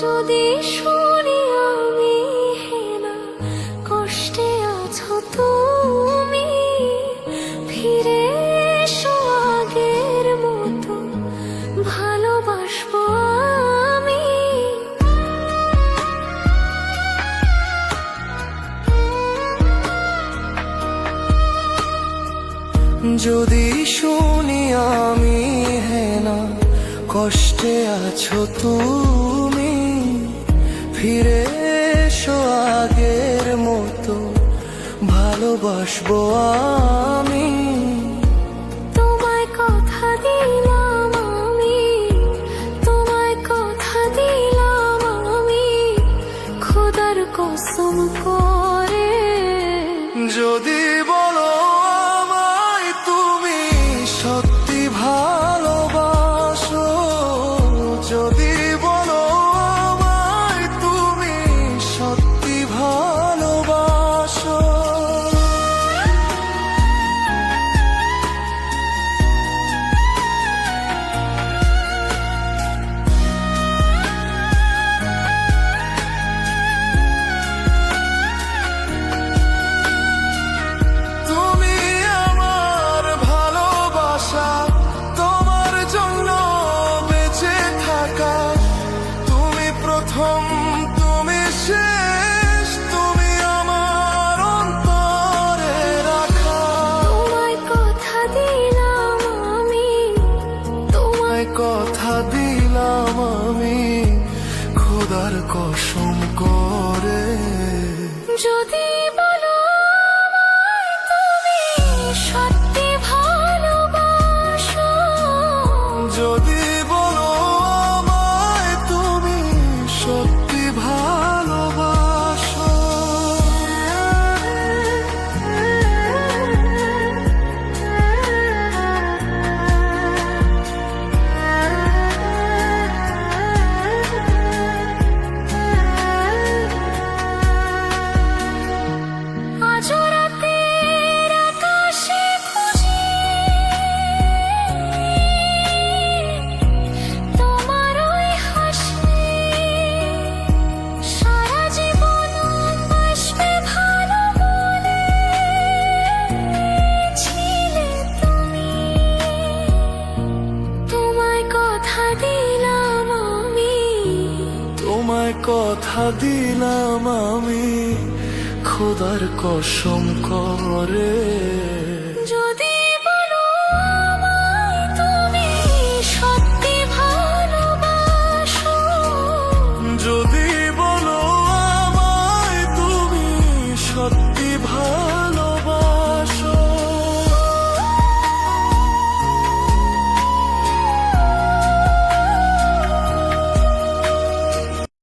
যদি শুনি আমি হেনা কষ্টে আছো তুমি, ফিরে এসো আগের মতো ভালোবাসবো আমি। যদি শুনি আমি হেনা কষ্টে আছো তুমি, ফিরে এসো আগের মতো ভালোবাসবো আমি। তোমায় কথা দিলাম আমি, তোমায় কথা দিলাম আমি, খোদার কসম করে। যদি বলো আমায় তুমি সত্যি ভালোবাসো, যদি বলো আমায় তুমি সত্যি ভালোবাসো, তুমি আমার ভালোবাসা, তোমার জন্য বেঁচে থাকা, তুমি প্রথম তুমি শেষ, তুমি আমার অন্তরে রাখা। তোমায় কথা দিলাম আমি, তোমায় কথা দিলাম আমি খোদার কসম করে। যদি বলো আমায় তুমি সত্যি ভালোবাসো, যদি বলো আমায় তুমি সত্যি ভালোবাসো, আজ রাতের আকাশে খুঁজি তোমার ওই হাসি, সারা জীবন বাসবে ভালো বলেছিলে তুমি। তোমায় কথা দিলাম আমি, তোমায় কথা দিলাম আমি খোদার কসম করে।